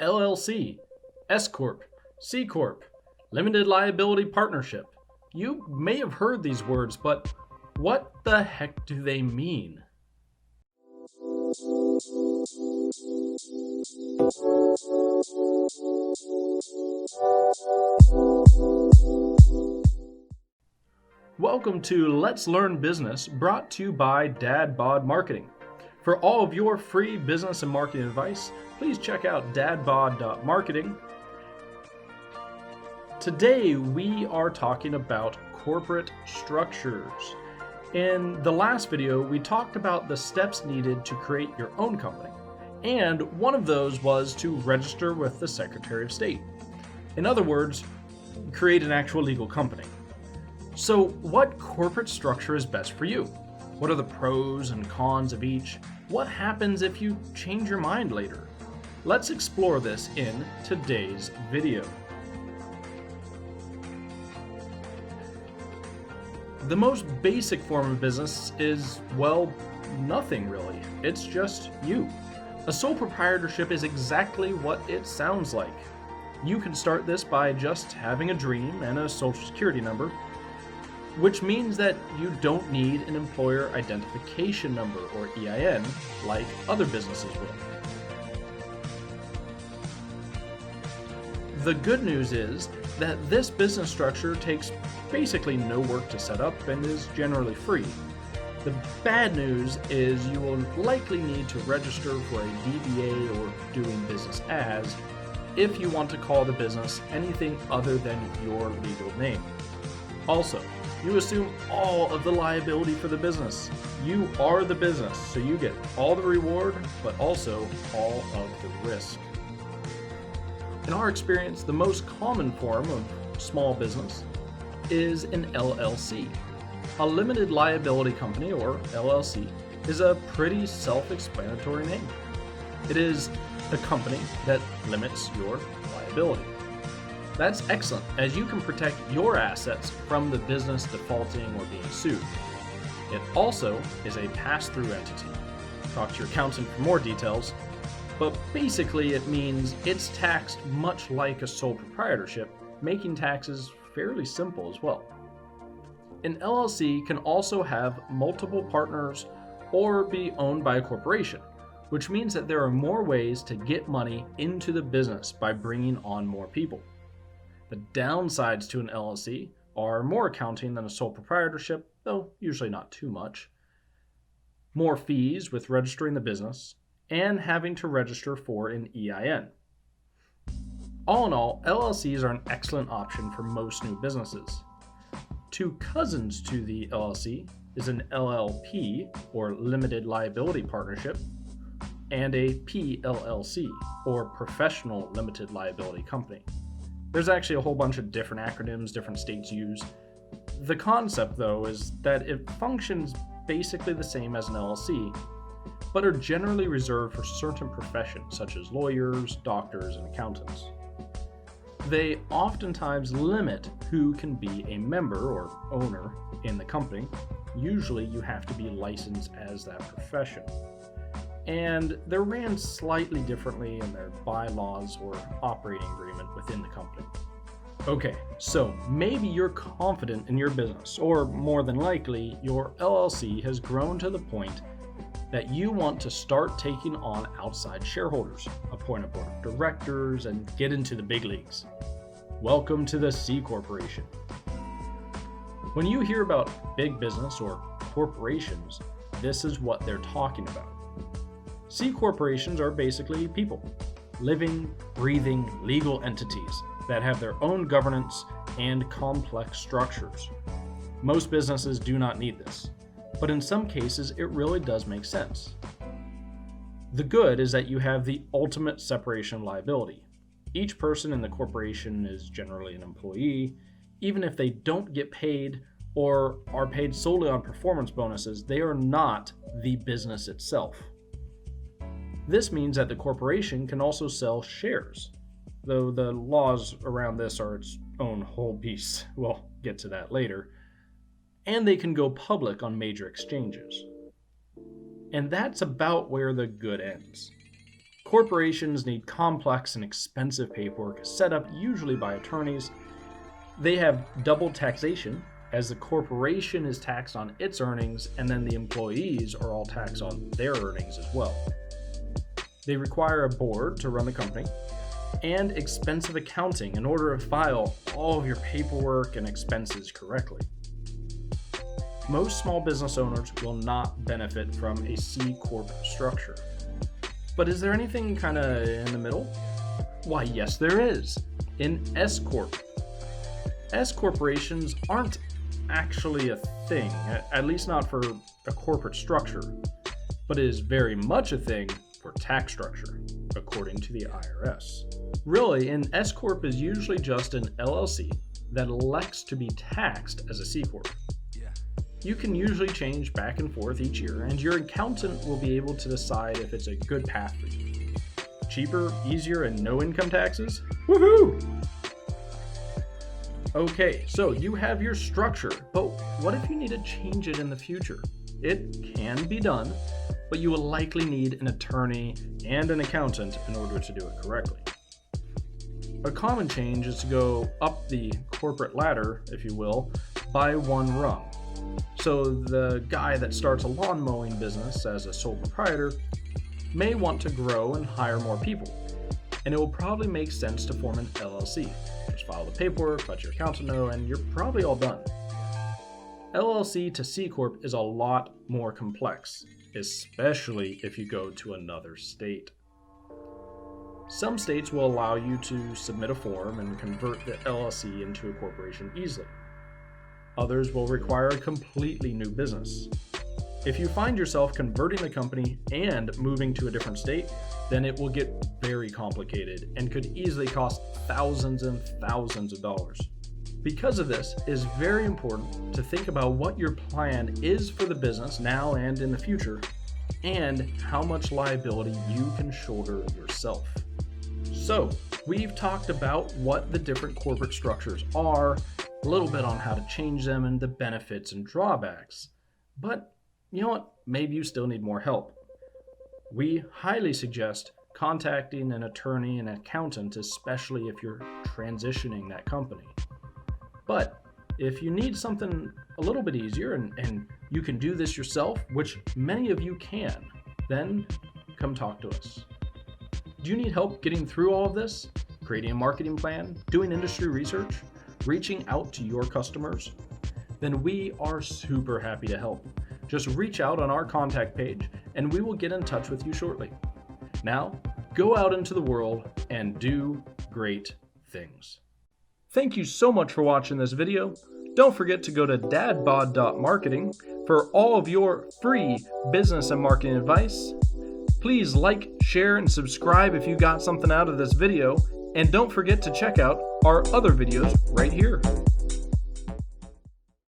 LLC, S Corp, C Corp, Limited Liability Partnership. You may have heard these words, but what the heck do they mean? Welcome to Let's Learn Business, brought to you by Dad Bod Marketing. For all of your free business and marketing advice, please check out dadbod.marketing. Today we are talking about corporate structures. In the last video, we talked about the steps needed to create your own company, and one of those was to register with the Secretary of State. In other words, create an actual legal company. So what corporate structure is best for you? What are the pros and cons of each? What happens if you change your mind later? Let's explore this in today's video. The most basic form of business is, well, nothing really. It's just you. A sole proprietorship is exactly what it sounds like. You can start this by just having a dream and a social security number, which means that you don't need an employer identification number, or EIN, like other businesses will. The good news is that this business structure takes basically no work to set up and is generally free. The bad news is you will likely need to register for a DBA, or doing business as, if you want to call the business anything other than your legal name. Also, you assume all of the liability for the business. You are the business, so you get all the reward, but also all of the risk. In our experience, the most common form of small business is an LLC. A limited liability company, or LLC, is a pretty self-explanatory name. It is a company that limits your liability. That's excellent, as you can protect your assets from the business defaulting or being sued. It also is a pass-through entity. Talk to your accountant for more details, but basically it means it's taxed much like a sole proprietorship, making taxes fairly simple as well. An LLC can also have multiple partners or be owned by a corporation, which means that there are more ways to get money into the business by bringing on more people. The downsides to an LLC are more accounting than a sole proprietorship, though usually not too much, more fees with registering the business, and having to register for an EIN. All in all, LLCs are an excellent option for most new businesses. Two cousins to the LLC is an LLP, or Limited Liability Partnership, and a PLLC, or Professional Limited Liability Company. There's actually a whole bunch of different acronyms different states use. The concept, though, is that it functions basically the same as an LLC, but are generally reserved for certain professions such as lawyers, doctors, and accountants. They oftentimes limit who can be a member or owner in the company. Usually you have to be licensed as that profession. And they're ran slightly differently in their bylaws or operating agreement within the company. Okay, so maybe you're confident in your business, or more than likely, your LLC has grown to the point that you want to start taking on outside shareholders, appoint a board of directors, and get into the big leagues. Welcome to the C Corporation. When you hear about big business or corporations, this is what they're talking about. C corporations are basically people, living, breathing, legal entities that have their own governance and complex structures. Most businesses do not need this, but in some cases it really does make sense. The good is that you have the ultimate separation of liability. Each person in the corporation is generally an employee. Even if they don't get paid or are paid solely on performance bonuses, they are not the business itself. This means that the corporation can also sell shares, though the laws around this are its own whole beast. We'll get to that later. And they can go public on major exchanges. And that's about where the good ends. Corporations need complex and expensive paperwork set up usually by attorneys. They have double taxation, as the corporation is taxed on its earnings and then the employees are all taxed on their earnings as well. They require a board to run the company and expensive accounting in order to file all of your paperwork and expenses correctly. Most small business owners will not benefit from a C Corp structure. But is there anything kind of in the middle? Why, yes, there is. In S Corp. S corporations aren't actually a thing, at least not for a corporate structure, but it is very much a thing for tax structure, according to the IRS. Really, an S Corp is usually just an LLC that elects to be taxed as a C Corp. You can usually change back and forth each year, and your accountant will be able to decide if it's a good path for you. Cheaper, easier, and no income taxes? Woohoo! Okay, so you have your structure, but what if you need to change it in the future? It can be done, but you will likely need an attorney and an accountant in order to do it correctly. A common change is to go up the corporate ladder, if you will, by one rung. So the guy that starts a lawn mowing business as a sole proprietor may want to grow and hire more people, and it will probably make sense to form an LLC. Just file the paperwork, let your accountant know, and you're probably all done. LLC to C Corp is a lot more complex, especially if you go to another state. Some states will allow you to submit a form and convert the LLC into a corporation easily. Others will require a completely new business. If you find yourself converting the company and moving to a different state, then it will get very complicated and could easily cost thousands and thousands of dollars. Because of this, it is very important to think about what your plan is for the business now and in the future, and how much liability you can shoulder yourself. So, we've talked about what the different corporate structures are, a little bit on how to change them and the benefits and drawbacks. But you know what? Maybe you still need more help. We highly suggest contacting an attorney and accountant, especially if you're transitioning that company. But if you need something a little bit easier and you can do this yourself, which many of you can, then come talk to us. Do you need help getting through all of this? Creating a marketing plan, doing industry research, reaching out to your customers? Then we are super happy to help. Just reach out on our contact page and we will get in touch with you shortly. Now, go out into the world and do great things. Thank you so much for watching this video. Don't forget to go to dadbod.marketing for all of your free business and marketing advice. Please like, share, and subscribe if you got something out of this video. And don't forget to check out our other videos right here.